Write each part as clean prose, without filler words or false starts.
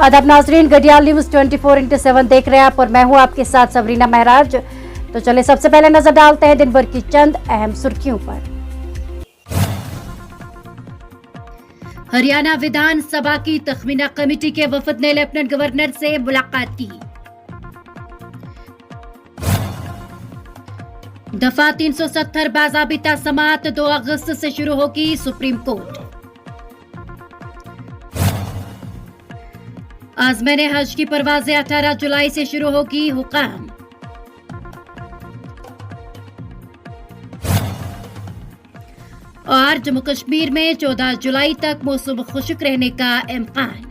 आदाब नाजरीन, घड़ियाल न्यूज 24/7 देख रहे हैं आप और मैं हूं आपके साथ सबरीना महराज। तो चले सबसे पहले नजर डालते हैं दिन भर की चंद अहम सुर्खियों पर। हरियाणा विधानसभा की तखमीना कमेटी के वफद ने लेफ्टिनेंट गवर्नर से मुलाकात की। दफा 370 बाज़ाबिता समाअत 2 अगस्त से शुरू होगी, सुप्रीम कोर्ट। आज़मैन हज की परवाज़ें 18 जुलाई से शुरू होगी, हुकाम। और जम्मू कश्मीर में 14 जुलाई तक मौसम खुश्क रहने का इम्कान।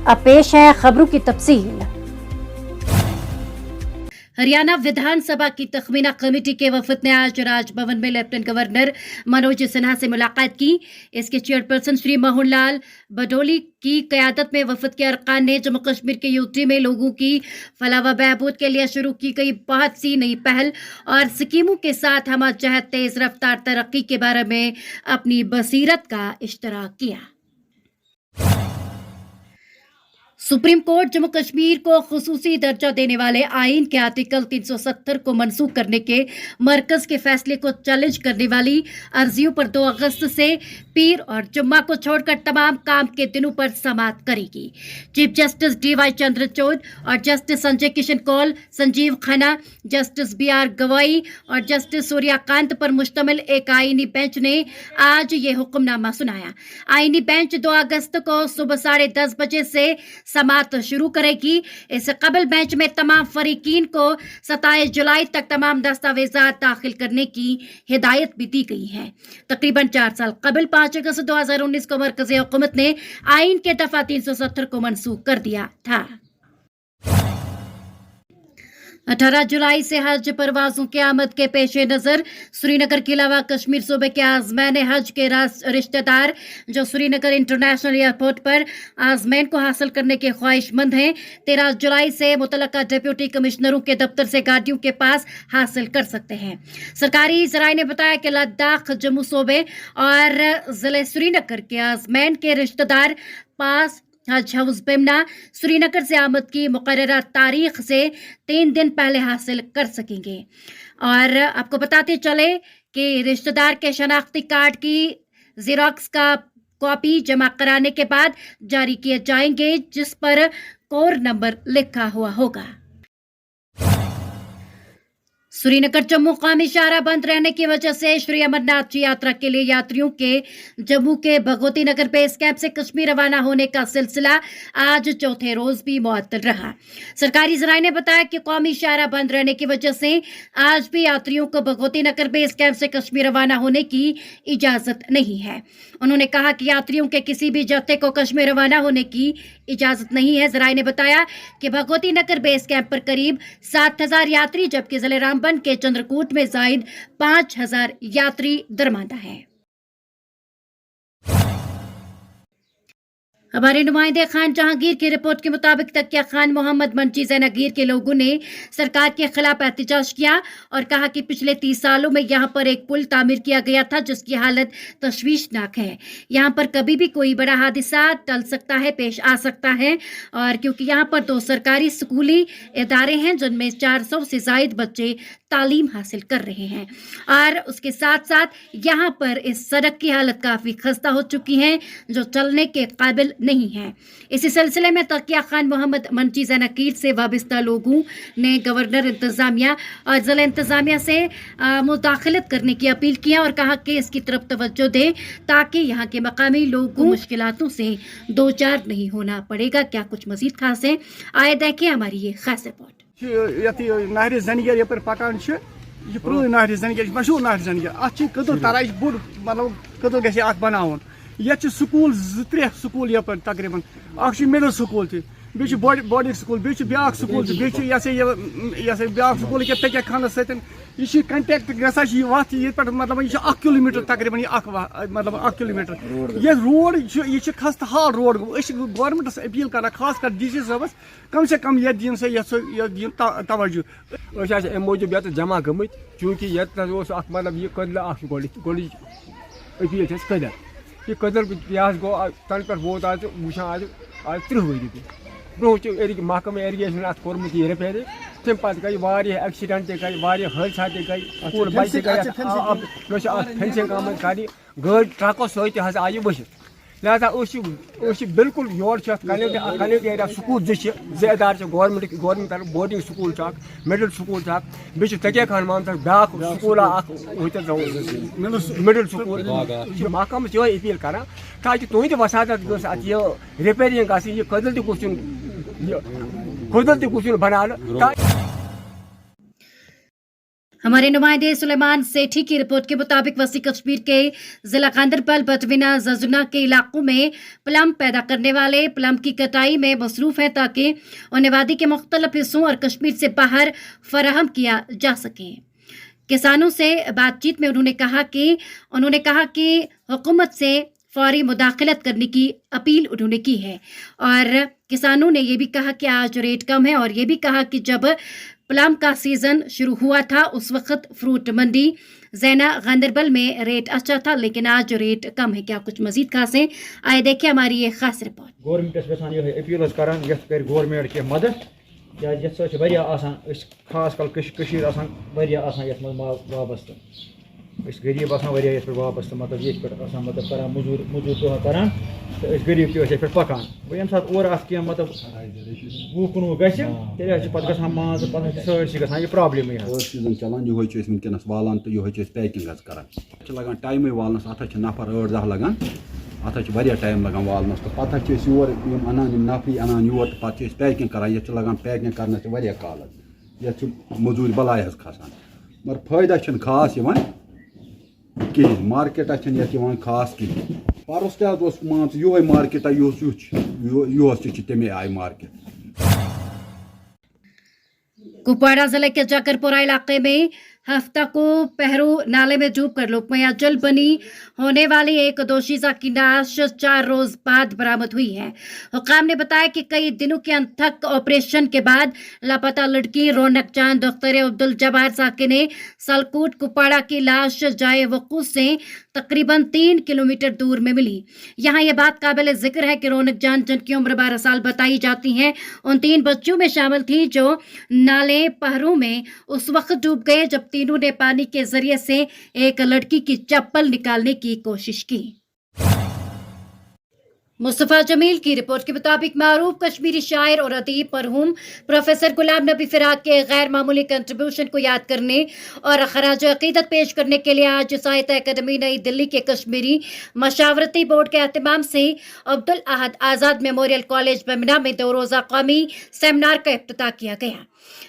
अब पेश है खबरों की तफसील। हरियाणा विधानसभा की तखमीना कमेटी के वफद ने आज राजभवन में लेफ्टिनेंट गवर्नर मनोज सिन्हा से मुलाकात की। इसके चेयरपर्सन श्री मोहन लाल बडोली की क़यादत में वफद के अरकान ने जम्मू कश्मीर के यूटी में लोगों की फलाह व बहबूद के लिए शुरू की गई बहुत सी नई पहल और स्कीमों के साथ हम जहद तेज रफ्तार तरक्की के बारे में अपनी बसीरत का इश्तराक किया। सुप्रीम कोर्ट जम्मू कश्मीर को खुसूसी दर्जा देने वाले आइन के आर्टिकल 370 को मनसूख करने के मरकज के फैसले को चैलेंज करने वाली अर्जियों पर 2 अगस्त से पीर और जुम्मा को छोड़कर तमाम काम के दिनों पर समाअत करेगी। चीफ जस्टिस DY चंद्रचूड़ और justice Sanjay Kishan Kaul, Sanjeev Khanna, justice BR Gavai और जस्टिस सूर्यकांत पर मुश्तमिल एक आईनी बेंच ने आज ये हुक्मनामा सुनाया। आईनी बेंच 2 अगस्त को सुबह 10:30 बजे से समाअत शुरू करेगी। इससे कबल बेंच में तमाम फरीकीन को 27 जुलाई तक तमाम दस्तावेजात दाखिल करने की हिदायत भी दी गई है। तकरीबन 4 साल कबल 5 अगस्त 2019 को मरकजी हुकूमत ने आइन के दफा 370 को मनसूख कर दिया था। 18 जुलाई से हज परवाजों की आमद के पेश नज़र श्रीनगर के अलावा कश्मीर सूबे के आज़मैन हज के रिश्तेदार जो श्रीनगर इंटरनेशनल एयरपोर्ट पर आज़मैन को हासिल करने के ख्वाहिशमंद हैं, 13 जुलाई से मुतलका डिप्टी कमिश्नरों के दफ्तर से गाड़ियों के पास हासिल कर सकते हैं। सरकारी ज़राए ने बताया कि लद्दाख, जम्मू सूबे और ज़िले श्रीनगर के आज़मैन के रिश्तेदार पास हज हाउस बिमना श्रीनगर से आमद की मुकर्ररा तारीख से 3 दिन पहले हासिल कर सकेंगे। और आपको बताते चले कि रिश्तेदार के शनाख्ती कार्ड की ज़ेरॉक्स का कॉपी जमा कराने के बाद जारी किए जाएंगे, जिस पर कोर नंबर लिखा हुआ होगा। श्रीनगर जम्मू कौमी शाहराह बंद रहने की वजह से श्री अमरनाथ जी यात्रा के लिए यात्रियों के जम्मू के भगवती नगर बेस कैंप से कश्मीर रवाना होने का सिलसिला आज चौथे रोज भी मुअत्तल रहा। सरकारी ज़राए ने बताया कि कौमी शाहराह बंद रहने की वजह से आज भी यात्रियों को भगवती नगर बेस कैंप से कश्मीर रवाना होने की इजाज़त नहीं है। उन्होंने कहा कि यात्रियों के किसी भी जत्थे को कश्मीर रवाना होने की इजाज़त नहीं है। ज़राए ने बताया कि भगवती नगर बेस कैंप पर करीब 7,000 यात्री जबकि ज़िले रामबन के चंद्रकूट में जायद 5,000 यात्री दरमादा है। हमारे नुमाइंदे खान जहांगीर की रिपोर्ट के मुताबिक तकिया खान मोहम्मद मंची जैनागीर के लोगों ने सरकार के खिलाफ एहतजाज किया और कहा कि पिछले 30 सालों में यहाँ पर एक पुल तामीर किया गया था जिसकी हालत तशवीशनाक है। यहाँ पर कभी भी कोई बड़ा हादसा टल सकता है, पेश आ सकता है। और क्योंकि यहाँ पर 2 सरकारी स्कूली इदारे हैं जिनमें 400 से ज़ायद बच्चे तालीम हासिल कर रहे हैं और उसके साथ साथ यहाँ पर इस सड़क की हालत काफ़ी खस्ता हो चुकी है जो चलने के काबिल नहीं है। इसी सिलसिले में तकिया खान मोहम्मद मंची जैनागीर से वाबस्ता लोगों ने गवर्नर इंतज़ामिया और ज़िला इंतज़ामिया से मुदाखलत करने की अपील की और कहा कि इसकी तरफ तवज्जो दें ताकि यहाँ के मकामी लोगों मुश्किलातों से 2-4 नहीं होना पड़ेगा। क्या कुछ मज़ीद खास है, आए देखिए हमारी ये खास रिपोर्ट। नहर जंगीर यपर पकान प्रून नहर जंगीर मशहूर नहर जंगीर अत कदल तरा बोड़ मतलब कदल गि बनावन ये स्कूल 2-3 स्कूल यपर तकरीबन मिडल स्कूल बे बोर्डिंग स्कूल बे ब्या स्कूल बे ब्या स्कूल के तकिया खानस सत यह कंटेक्ट गसा वत ये मतलब यह 1 किलोमीटर तकरीबन मतलब 1 किलोमीटर ये रोड यह खस्त हाल रोड गवर्नमेंटस अपील कर खास कर DC साहबस कम से कम ये दिन से तवज्जो अम मूजूब ये जमा गमत चूँकि ये मतलब यह कदल गोल अपील कदल یہ قدر پیاس گو تن پہ ووت آج وچان آج 30 ؤری تہ برو محکمہ ایریگیشن ات کورمت یہ ریپیئر تم پتہ گئی واریاہ ایکسیڈنٹ تہ گئی واریاہ حادثات تہ گئی سکول بچہ گئی فینسنگ آمت کرنی گاڑی ٹرکو ست حظ آئی ؤسِتھ لہذا بالکل یور کنیکٹ ایریا سکول زٕ ادارٕ چھِ گورمنٹ طرف بورڈنگ سکول مڈل سکول بیٚیہِ چھُ تقیہ خان مان بیٛاکھ سکوٗلا اکھ مڈل سکول محکمس یہے اپیل کران تاکہ تُہنٛدِ وسادت گٔژھ اتھ یہِ ریپیرنگ آسٕنۍ یہِ کٔدٕل تہِ گوٚژھ یُن بناونہٕ हमारे नुमाइंदे सुलेमान सेठी की रिपोर्ट के मुताबिक वसी कश्मीर के जिला गांदरबल बटविना जजुना के इलाकों में प्लम पैदा करने वाले प्लम की कटाई में मसरूफ हैं ताकि उन्हें वादी के मुख्तलिफ हिस्सों और कश्मीर से बाहर फराहम किया जा सके। किसानों से बातचीत में उन्होंने कहा कि हुकूमत से फौरी मुदाखलत करने की अपील उन्होंने की है और किसानों ने ये भी कहा कि आज रेट कम है और ये भी कहा कि जब प्लम का सीजन शुरू हुआ था उस वक्त फ्रूट मंडी जैना गांदरबल में रेट अच्छा था लेकिन आज रेट कम है। क्या कुछ मजीद खास है, आए देखें हमारी ये खास रिपोर्ट। गवर्नमेंट अपील करान कर गवर्नमेंट के मदद खास कल वाबस्त गरीब वाबस्त मतलब ये मतलब करान मजूर करान तो गरीब पे पकान ये और मतलब 20-19 गल पा मान पा ये प्रॉब्लम सीजन चलान ये वनकस वालान तो ये पैकिंग करान लगान टाइम वालनस अत नफर 8-10 लगान अत टाइम लगान वालनस तो पत्ता योर अनान नफरी अनान योर तो पे पैकिंग करान ये लगान पैकिंग करना काल ये मजूर बलाय खसान मगर फायदा खास कहें मार्केट खास कहें परस मान ये मार्केट युथ तमे आय मार्केट। कुपवाड़ा जिले के जकरपुरा इलाके में हफ्ता को पहरू नाले में डूबकर लोकमया जल बनी होने वाली एक दोशीजा की लाश 4 रोज बाद बरामद हुई है। हुकाम ने बताया कि कई दिनों के अनथक ऑपरेशन के बाद लापता लड़की रौनक जान दख्तर अब्दुल जब्बार साके ने सलकूट कुपवाड़ा की लाश जाए वकूफ से तकरीबन 3 किलोमीटर दूर में मिली। यहाँ यह बात काबिल जिक्र है कि रौनक जान जिनकी उम्र 12 साल बताई जाती है उन 3 बच्चों में शामिल थी जो नाले पहरू में उस वक्त डूब गए जब तीनों ने पानी के जरिए से एक लड़की की चप्पल निकालने की कोशिश की। मुस्तफा जमील की रिपोर्ट के मुताबिक मारूफ कश्मीरी शायर और अदीब मरहूम प्रोफेसर गुलाम नबी फिराक के गैर मामूली कंट्रीब्यूशन को याद करने और खराज अकीदत पेश करने के लिए आज साहित्य अकादमी नई दिल्ली के कश्मीरी मशावरती बोर्ड के एहतमाम से अब्दुल अहद आज़ाद मेमोरियल कॉलेज बमिना में 2 रोज़ा कौमी सेमिनार का इफ्तिताह किया गया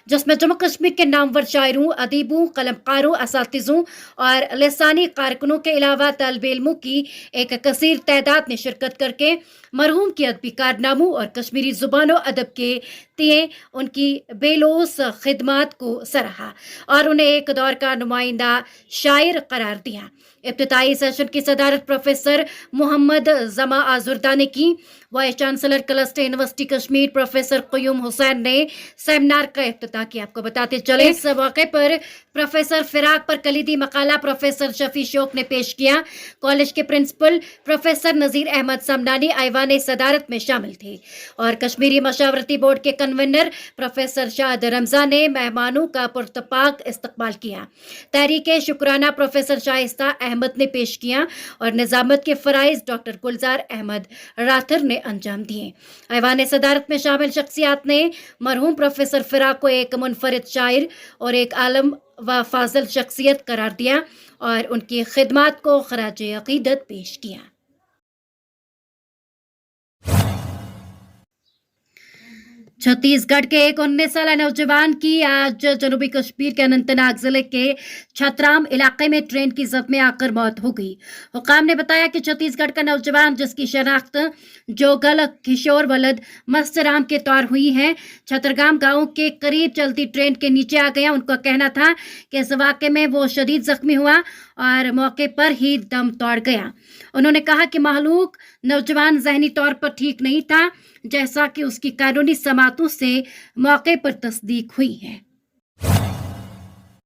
जिसमें जम्मू कश्मीर के नामवर शायरों, अदीबों, कलमकारों, असातिज़ों और लिसानी कारकुनों के अलावा तलब इल्मों की एक कसीर तादाद ने शिरकत करके मरहूम के अदबी कारनामों और कश्मीरी ज़ुबान अदब के तिए उनकी बेलोस खिदमात को सराहा और उन्हें एक दौर का नुमाइंदा शायर करार दिया। इब्तिदाई सेशन की सदारत प्रोफेसर मोहम्मद जमा आजुर्दा ने की। Vice chancellor cluster university Kashmir professor Qayyum Hussain ने सेमिनार का इफ्तिताह किया। आपको बताते चले इस मौके पर प्रोफेसर फिराक पर कलीदी मकाला प्रोफेसर शफी शोक ने पेश किया। कॉलेज के प्रिंसिपल प्रोफेसर नज़ीर अहमद समनानी ऐवान सदारत में शामिल थे और कश्मीरी मशावरती बोर्ड के कन्वीनर प्रोफेसर शाहद रमज़ा ने मेहमानों का पुरतपाक इस्तकबाल किया। तहरीक शुक्राना प्रोफेसर शाइस्ता अहमद ने पेश किया और निजामत के फ़राइज़ डॉक्टर गुलजार अहमद राथर ने अंजाम दिए। ऐवान सदारत में शामिल शख्सियात ने मरहूम प्रोफेसर फिराक को एक मुनफरिद शायर और एक आलम व फाजिल शख्सियत करार दिया और उनकी खिदमात को खराज अकीदत पेश किया। छत्तीसगढ़ के एक 19 साल नौजवान की आज जनूबी कश्मीर के अनंतनाग जिले के छतराम इलाके में ट्रेन की जद में आकर मौत हो गई। हुकाम ने बताया कि छत्तीसगढ़ का नौजवान जिसकी शनाख्त जोगल किशोर वलद मस्तराम के तौर हुई है छतरगाम गांव के करीब चलती ट्रेन के नीचे आ गया। उनका कहना था कि इस वाक़े में वो शदीद जख्मी हुआ और मौके पर ही दम तोड़ गया। उन्होंने कहा कि माहलूक नौजवान जहनी तौर पर ठीक नहीं था जैसा कि उसकी कानूनी समातों से मौके पर तस्दीक हुई है।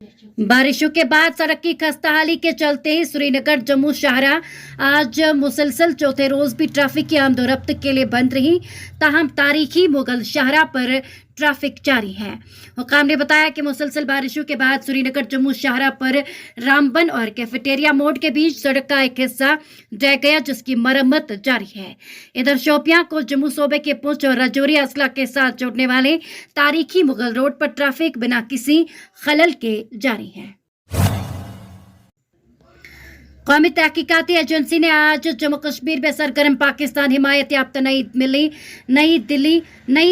बारिशों के बाद सड़क की खस्ताहाली के चलते श्रीनगर जम्मू शाहराह आज मुसलसल चौथे रोज भी ट्रैफिक की आमदोरफ्त के लिए बंद रही। ताहम तारीखी मुगल शाहराह पर ट्रैफिक जारी है। हुकाम ने बताया कि मुसलसल बारिशों के बाद श्रीनगर जम्मू शाहराह पर रामबन और कैफेटेरिया मोड़ के बीच सड़क का एक हिस्सा ढह गया, जिसकी मरम्मत जारी है। इधर शोपियां को जम्मू सूबे के पुंछ और राजौरी अजला के साथ जोड़ने वाले तारीखी मुगल रोड पर ट्रैफिक बिना किसी खलल के जारी है। कौमी तहकीकाती एजेंसी ने आज जम्मू कश्मीर में सरगर्म पाकिस्तान हिमायत याफ्ता नई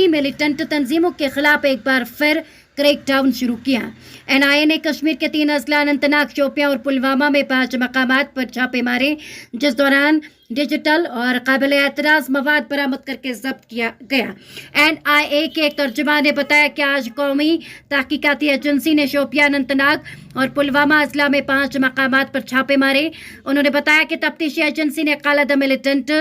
मिलिटेंट तंजीमों के खिलाफ एक बार फिर क्रैकडाउन शुरू किया। NIA ने कश्मीर के 3 अजला अनंतनाग, शोपियां और पुलवामा में 5 मकामात पर छापे मारे, जिस दौरान डिजिटल और काबिल एतराज मवाद बरामद करके जब्त किया गया। NIA के एक तर्जुमान ने बताया कि आज कौमी तहकीकाती एजेंसी ने शोपियां, अनंतनाग और पुलवामा अजला में 5 मकामात पर छापे मारे। उन्होंने बताया कि तफ्तीशी एजेंसी ने कालादम मिलिटेंट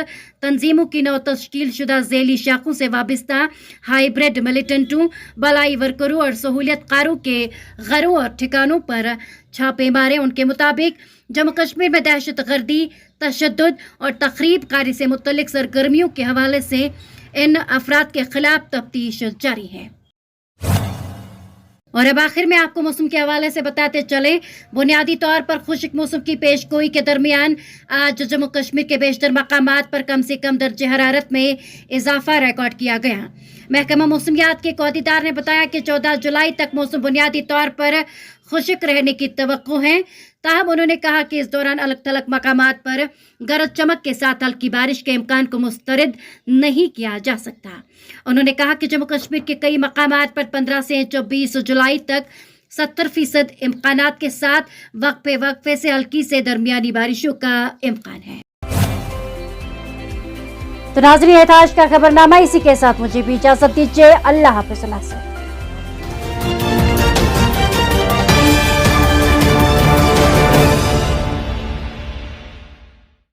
तंजीमों की 9 तश्कील शुदा ज़ैली शाखों से वाबस्ता हाइब्रिड मिलिटेंटों, बलाई वर्करों और सहूलियत कारों के घरों और ठिकानों पर छापे मारे। उनके मुताबिक जम्मू कश्मीर में दहशत गर्दी, तशद्दुद और तखरीब कारी से मुतल्लिक सरगर्मियों के हवाले से इन अफराद के खिलाफ तफ्तीश जारी है। और अब आखिर में आपको मौसम के हवाले से बताते चले, बुनियादी तौर पर खुश्क मौसम की पेशगोई के दरमियान आज जम्मू कश्मीर के बेशतर मकामात पर कम से कम दर्जे हरारत में इजाफा रिकॉर्ड किया गया। महकमा मौसमियात के अहदेदार ने बताया कि 14 जुलाई तक मौसम बुनियादी तौर पर खुश्क रहने की तवक्को है। ताहम उन्होंने कहा कि इस दौरान अलग थलग मकामात पर गरज चमक के साथ हल्की बारिश के इम्कान को मुस्तरद नहीं किया जा सकता। उन्होंने कहा कि जम्मू कश्मीर के कई मकामात पर 15 से 24 जुलाई तक 70% इम्कानात के साथ वक्फे से हल्की से दरमियानी बारिशों का इम्कान है। तो नाज़रीन, आज का खबरनामा इसी के साथ मुझे भी इजाजत दीजिए। अल्लाह हाफ़िज़।